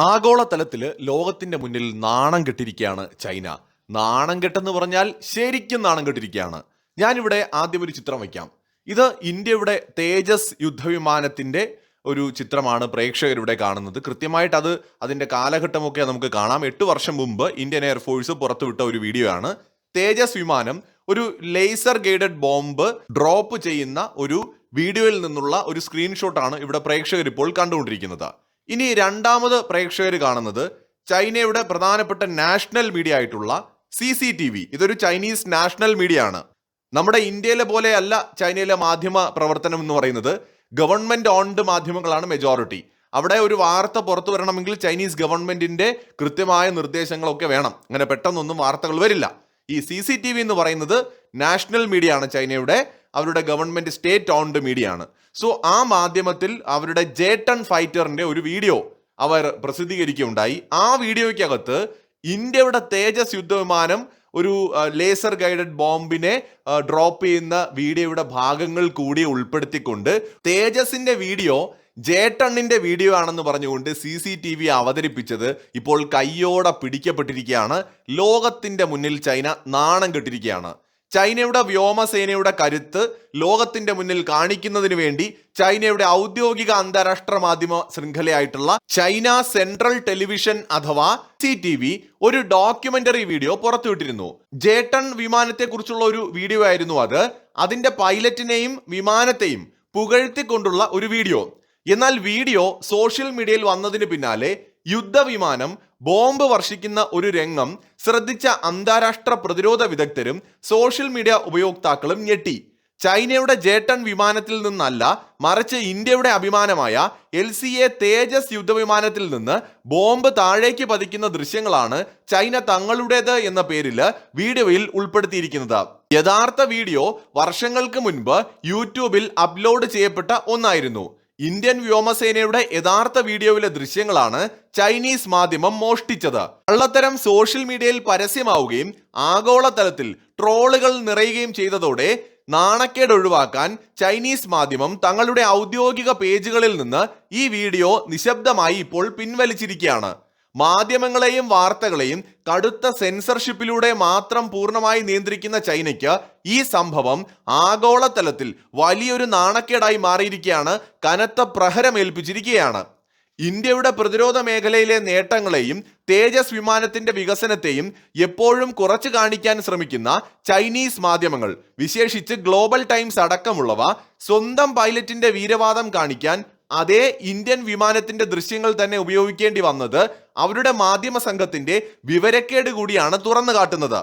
ആഗോളതലത്തിൽ ലോകത്തിന്റെ മുന്നിൽ നാണം കെട്ടിരിക്കുകയാണ് ചൈന. നാണം കെട്ടെന്ന് പറഞ്ഞാൽ ശരിക്കും നാണം കെട്ടിരിക്കുകയാണ്. ഞാനിവിടെ ആദ്യം ഒരു ചിത്രം വയ്ക്കാം. ഇത് ഇന്ത്യയുടെ തേജസ് യുദ്ധവിമാനത്തിന്റെ ഒരു ചിത്രമാണ് പ്രേക്ഷകരിവിടെ കാണുന്നത്. കൃത്യമായിട്ട് അതിന്റെ കാലഘട്ടമൊക്കെ നമുക്ക് കാണാം. 8 വർഷം മുമ്പ് ഇന്ത്യൻ എയർഫോഴ്സ് പുറത്തുവിട്ട ഒരു വീഡിയോ ആണ്. തേജസ് വിമാനം ഒരു ലേസർ ഗൈഡഡ് ബോംബ് ഡ്രോപ്പ് ചെയ്യുന്ന ഒരു വീഡിയോയിൽ നിന്നുള്ള ഒരു സ്ക്രീൻഷോട്ടാണ് ഇവിടെ പ്രേക്ഷകർ ഇപ്പോൾ കണ്ടുകൊണ്ടിരിക്കുന്നത്. ഇനി രണ്ടാമത് പ്രേക്ഷകർ കാണുന്നത് ചൈനയുടെ പ്രധാനപ്പെട്ട നാഷണൽ മീഡിയ ആയിട്ടുള്ള CCTV. ഇതൊരു ചൈനീസ് നാഷണൽ മീഡിയ ആണ്. നമ്മുടെ ഇന്ത്യയിലെ പോലെയല്ല ചൈനയിലെ മാധ്യമ പ്രവർത്തനം എന്ന് പറയുന്നത്. ഗവൺമെന്റ് ഓൺഡ് മാധ്യമങ്ങളാണ് മെജോറിറ്റി. അവിടെ ഒരു വാർത്ത പുറത്തു വരണമെങ്കിൽ ചൈനീസ് ഗവൺമെന്റിന്റെ കൃത്യമായ നിർദ്ദേശങ്ങളൊക്കെ വേണം. അങ്ങനെ പെട്ടെന്നൊന്നും വാർത്തകൾ വരില്ല. ഈ CCTV എന്ന് പറയുന്നത് നാഷണൽ മീഡിയ ആണ് ചൈനയുടെ. അവരുടെ ഗവൺമെന്റ് സ്റ്റേറ്റ് ഓൺഡ് മീഡിയ ആണ്. സോ ആ മാധ്യമത്തിൽ അവരുടെ J-10 ഫൈറ്ററിന്റെ ഒരു വീഡിയോ അവർ പ്രസിദ്ധീകരിക്കുകയുണ്ടായി. ആ വീഡിയോയ്ക്കകത്ത് ഇന്ത്യയുടെ തേജസ് യുദ്ധവിമാനം ഒരു ലേസർ ഗൈഡഡ് ബോംബിനെ ഡ്രോപ്പ് ചെയ്യുന്ന വീഡിയോയുടെ ഭാഗങ്ങൾ കൂടി ഉൾപ്പെടുത്തിക്കൊണ്ട് തേജസിന്റെ വീഡിയോ J-10ന്റെ വീഡിയോ ആണെന്ന് പറഞ്ഞുകൊണ്ട് CCTV അവതരിപ്പിച്ചത് ഇപ്പോൾ കയ്യോടെ പിടിക്കപ്പെട്ടിരിക്കുകയാണ്. ലോകത്തിന്റെ മുന്നിൽ ചൈന നാണം കെട്ടിരിക്കുകയാണ്. ചൈനയുടെ വ്യോമസേനയുടെ കരുത്ത് ലോകത്തിന്റെ മുന്നിൽ കാണിക്കുന്നതിന് വേണ്ടി ചൈനയുടെ ഔദ്യോഗിക അന്താരാഷ്ട്ര മാധ്യമ ശൃംഖലയായിട്ടുള്ള ചൈന സെൻട്രൽ ടെലിവിഷൻ അഥവാ CCTV ഒരു ഡോക്യുമെന്ററി വീഡിയോ പുറത്തുവിട്ടിരുന്നു. J-10 വിമാനത്തെ കുറിച്ചുള്ള ഒരു വീഡിയോ ആയിരുന്നു അത്. അതിന്റെ പൈലറ്റിനെയും വിമാനത്തെയും പുകഴ്ത്തിക്കൊണ്ടുള്ള ഒരു വീഡിയോ. എന്നാൽ വീഡിയോ സോഷ്യൽ മീഡിയയിൽ വന്നതിന് പിന്നാലെ യുദ്ധവിമാനം ബോംബ് വർഷിക്കുന്ന ഒരു രംഗം ശ്രദ്ധിച്ച അന്താരാഷ്ട്ര പ്രതിരോധ വിദഗ്ധരും സോഷ്യൽ മീഡിയ ഉപയോക്താക്കളും ഞെട്ടി. ചൈനയുടെ J-10 വിമാനത്തിൽ നിന്നല്ല, മറിച്ച് ഇന്ത്യയുടെ അഭിമാനമായ LCA തേജസ് യുദ്ധവിമാനത്തിൽ നിന്ന് ബോംബ് താഴേക്ക് പതിക്കുന്ന ദൃശ്യങ്ങളാണ് ചൈന തങ്ങളുടേത് എന്ന പേരിൽ വീഡിയോയിൽ ഉൾപ്പെടുത്തിയിരിക്കുന്നത്. യഥാർത്ഥ വീഡിയോ വർഷങ്ങൾക്ക് മുൻപ് യൂട്യൂബിൽ അപ്ലോഡ് ചെയ്യപ്പെട്ട ഒന്നായിരുന്നു. ഇന്ത്യൻ വ്യോമസേനയുടെ യഥാർത്ഥ വീഡിയോയിലെ ദൃശ്യങ്ങളാണ് ചൈനീസ് മാധ്യമം മോഷ്ടിച്ചത്. കള്ളത്തരം സോഷ്യൽ മീഡിയയിൽ പരസ്യമാവുകയും ആഗോളതലത്തിൽ ട്രോളുകൾ നിറയുകയും ചെയ്തതോടെ നാണക്കേട് ഒഴിവാക്കാൻ ചൈനീസ് മാധ്യമം തങ്ങളുടെ ഔദ്യോഗിക പേജുകളിൽ നിന്ന് ഈ വീഡിയോ നിശബ്ദമായി ഇപ്പോൾ പിൻവലിച്ചിരിക്കുകയാണ്. മാധ്യമങ്ങളെയും വാർത്തകളെയും കടുത്ത സെൻസർഷിപ്പിലൂടെ മാത്രം പൂർണ്ണമായി നിയന്ത്രിക്കുന്ന ചൈനയ്ക്ക് ഈ സംഭവം ആഗോളതലത്തിൽ വലിയൊരു നാണക്കേടായി മാറിയിരിക്കുകയാണ്. കനത്ത പ്രഹരമേൽപ്പിച്ചിരിക്കുകയാണ്. ഇന്ത്യയുടെ പ്രതിരോധ മേഖലയിലെ നേട്ടങ്ങളെയും തേജസ് വിമാനത്തിന്റെ വികസനത്തെയും എപ്പോഴും കുറച്ചു കാണിക്കാൻ ശ്രമിക്കുന്ന ചൈനീസ് മാധ്യമങ്ങൾ, വിശേഷിച്ച് ഗ്ലോബൽ ടൈംസ് അടക്കമുള്ളവ, സ്വന്തം പൈലറ്റിന്റെ വീരവാദം കാണിക്കാൻ അതേ ഇന്ത്യൻ വിമാനത്തിന്റെ ദൃശ്യങ്ങൾ തന്നെ ഉപയോഗിക്കേണ്ടി വന്നത് അവരുടെ മാധ്യമ സംഘത്തിന്റെ വിവരക്കേട് കൂടിയാണ് തുറന്നു കാട്ടുന്നത്.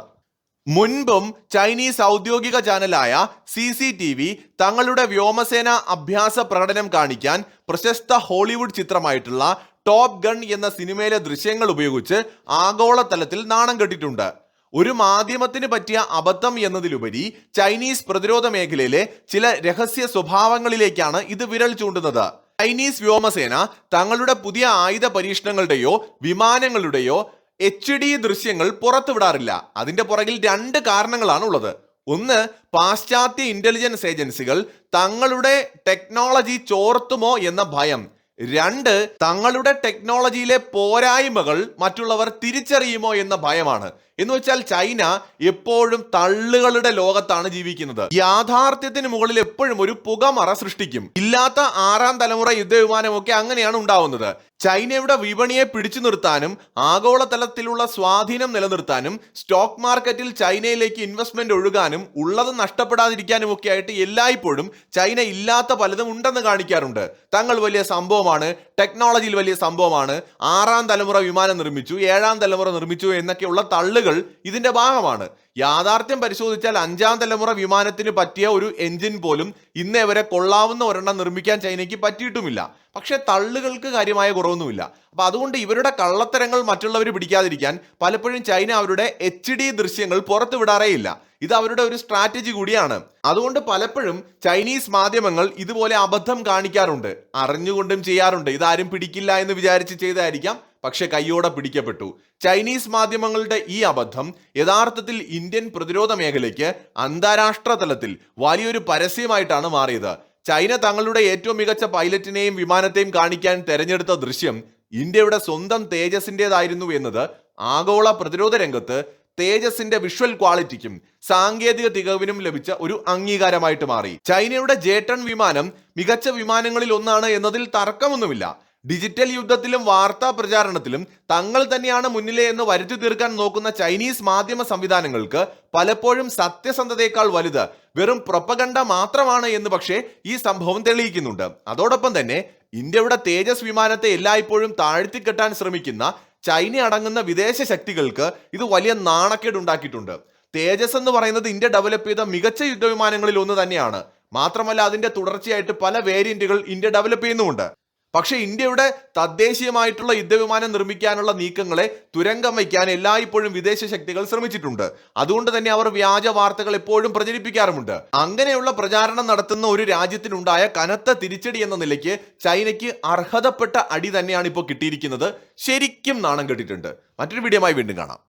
മുൻപും ചൈനീസ് ഔദ്യോഗിക ചാനലായ CCTV തങ്ങളുടെ വ്യോമസേന അഭ്യാസ പ്രകടനം കാണിക്കാൻ പ്രശസ്ത ഹോളിവുഡ് ചിത്രമായിട്ടുള്ള ടോപ്പ് ഗൺ എന്ന സിനിമയിലെ ദൃശ്യങ്ങൾ ഉപയോഗിച്ച് ആഗോളതലത്തിൽ നാണം കെട്ടിട്ടുണ്ട്. ഒരു മാധ്യമത്തിന് പറ്റിയ അബദ്ധം എന്നതിലുപരി ചൈനീസ് പ്രതിരോധ മേഖലയിലെ ചില രഹസ്യ സ്വഭാവങ്ങളിലേക്കാണ് ഇത് വിരൽ ചൂണ്ടുന്നത്. ചൈനീസ് വ്യോമസേന തങ്ങളുടെ പുതിയ ആയുധ പരീക്ഷണങ്ങളുടെയോ വിമാനങ്ങളുടെയോ HD ദൃശ്യങ്ങൾ പുറത്തുവിടാറില്ല. അതിന്റെ പുറകിൽ 2 കാരണങ്ങളാണ് ഉള്ളത്. ഒന്ന്, പാശ്ചാത്യ ഇന്റലിജൻസ് ഏജൻസികൾ തങ്ങളുടെ ടെക്നോളജി ചോർത്തുമോ എന്ന ഭയം. 2, തങ്ങളുടെ ടെക്നോളജിയിലെ പോരായ്മകൾ മറ്റുള്ളവർ തിരിച്ചറിയുമോ എന്ന ഭയമാണ്. എന്ന് വെച്ചാൽ ചൈന എപ്പോഴും തള്ളുകളുടെ ലോകത്താണ് ജീവിക്കുന്നത്. യാഥാർത്ഥ്യത്തിന് മുകളിൽ എപ്പോഴും ഒരു പുകമറ സൃഷ്ടിക്കും. ഇല്ലാത്ത 6ാം തലമുറ യുദ്ധവിമാനമൊക്കെ അങ്ങനെയാണ് ഉണ്ടാവുന്നത്. ചൈനയുടെ വിപണിയെ പിടിച്ചു നിർത്താനും ആഗോളതലത്തിലുള്ള സ്വാധീനം നിലനിർത്താനും സ്റ്റോക്ക് മാർക്കറ്റിൽ ചൈനയിലേക്ക് ഇൻവെസ്റ്റ്മെന്റ് ഒഴുകാനും ഉള്ളത് നഷ്ടപ്പെടാതിരിക്കാനും ഒക്കെ ആയിട്ട് എല്ലായ്പ്പോഴും ചൈന ഇല്ലാത്ത പലതും ഉണ്ടെന്ന് കാണിക്കാറുണ്ട്. തങ്ങൾ വലിയ സംഭവമാണ്, ടെക്നോളജിയിൽ വലിയ സംഭവമാണ്, 6ാം തലമുറ വിമാനം നിർമ്മിച്ചു, 7ാം തലമുറ നിർമ്മിച്ചു എന്നൊക്കെയുള്ള തള്ളുകൾ ഇതിന്റെ ഭാഗമാണ്. യാഥാർത്ഥ്യം പരിശോധിച്ചാൽ 5ാം തലമുറ വിമാനത്തിന് പറ്റിയ ഒരു എഞ്ചിൻ പോലും ഇന്നേ വരെ കൊള്ളാവുന്ന ഒരെണ്ണം നിർമ്മിക്കാൻ ചൈനയ്ക്ക് പറ്റിയിട്ടുമില്ല. പക്ഷെ തള്ളുകൾക്ക് കാര്യമായ കുറവൊന്നുമില്ല. അപ്പൊ അതുകൊണ്ട് ഇവരുടെ കള്ളത്തരങ്ങൾ മറ്റുള്ളവർ പിടിക്കാതിരിക്കാൻ പലപ്പോഴും ചൈന അവരുടെ HD ദൃശ്യങ്ങൾ പുറത്തു വിടാറേയില്ല. ഇത് അവരുടെ ഒരു സ്ട്രാറ്റജി കൂടിയാണ്. അതുകൊണ്ട് പലപ്പോഴും ചൈനീസ് മാധ്യമങ്ങൾ ഇതുപോലെ അബദ്ധം കാണിക്കാറുണ്ട്, അറിഞ്ഞുകൊണ്ടും ചെയ്യാറുണ്ട്. ഇതാരും പിടിക്കില്ല എന്ന് വിചാരിച്ച് ചെയ്തായിരിക്കാം, പക്ഷെ കയ്യോടെ പിടിക്കപ്പെട്ടു. ചൈനീസ് മാധ്യമങ്ങളുടെ ഈ അബദ്ധം യഥാർത്ഥത്തിൽ ഇന്ത്യൻ പ്രതിരോധ മേഖലയ്ക്ക് അന്താരാഷ്ട്ര തലത്തിൽ വലിയൊരു പരസ്യമായിട്ടാണ് മാറിയത്. ചൈന തങ്ങളുടെ ഏറ്റവും മികച്ച പൈലറ്റിനെയും വിമാനത്തെയും കാണിക്കാൻ തെരഞ്ഞെടുത്ത ദൃശ്യം ഇന്ത്യയുടെ സ്വന്തം തേജസിൻ്റെതായിരുന്നു എന്നത് ആഗോള പ്രതിരോധ രംഗത്ത് തേജസിന്റെ വിഷ്വൽ ക്വാളിറ്റിക്കും സാങ്കേതിക തികവിനും ലഭിച്ച ഒരു അംഗീകാരമായിട്ട് മാറി. ചൈനയുടെ J-10 വിമാനം മികച്ച വിമാനങ്ങളിൽ ഒന്നാണ് എന്നതിൽ തർക്കമൊന്നുമില്ല. ഡിജിറ്റൽ യുദ്ധത്തിലും വാർത്താ പ്രചാരണത്തിലും തങ്ങൾ തന്നെയാണ് മുന്നിലെ എന്ന് വരുത്തി തീർക്കാൻ നോക്കുന്ന ചൈനീസ് മാധ്യമ സംവിധാനങ്ങൾക്ക് പലപ്പോഴും സത്യസന്ധതയേക്കാൾ വലുത് വെറും പ്രൊപ്പഗണ്ട മാത്രമാണ് എന്ന് പക്ഷേ ഈ സംഭവം തെളിയിക്കുന്നുണ്ട്. അതോടൊപ്പം തന്നെ ഇന്ത്യയുടെ തേജസ് വിമാനത്തെ എല്ലായ്പ്പോഴും താഴ്ത്തിക്കെട്ടാൻ ശ്രമിക്കുന്ന ചൈന അടങ്ങുന്ന വിദേശ ശക്തികൾക്ക് ഇത് വലിയ നാണക്കേട് ഉണ്ടാക്കിയിട്ടുണ്ട്. തേജസ് എന്ന് പറയുന്നത് ഇന്ത്യ ഡെവലപ്പ് ചെയ്ത മികച്ച യുദ്ധവിമാനങ്ങളിൽ ഒന്ന് തന്നെയാണ്. മാത്രമല്ല അതിന്റെ തുടർച്ചയായിട്ട് പല വേരിയന്റുകൾ ഇന്ത്യ ഡെവലപ്പ് ചെയ്യുന്നുമുണ്ട്. പക്ഷേ ഇന്ത്യയുടെ തദ്ദേശീയമായിട്ടുള്ള യുദ്ധവിമാനം നിർമ്മിക്കാനുള്ള നീക്കങ്ങളെ തുരങ്കം വയ്ക്കാൻ എല്ലായ്പ്പോഴും വിദേശ ശക്തികൾ ശ്രമിച്ചിട്ടുണ്ട്. അതുകൊണ്ട് തന്നെ അവർ വ്യാജ വാർത്തകൾ എപ്പോഴും പ്രചരിപ്പിക്കാറുമുണ്ട്. അങ്ങനെയുള്ള പ്രചാരണം നടത്തുന്ന ഒരു രാജ്യത്തിനുണ്ടായ കനത്ത തിരിച്ചടി എന്ന നിലയ്ക്ക് ചൈനയ്ക്ക് അർഹതപ്പെട്ട അടി തന്നെയാണ് ഇപ്പോൾ കിട്ടിയിരിക്കുന്നത്. ശരിക്കും നാണം കെട്ടിട്ടുണ്ട്. മറ്റൊരു വീഡിയോയുമായി വീണ്ടും കാണാം.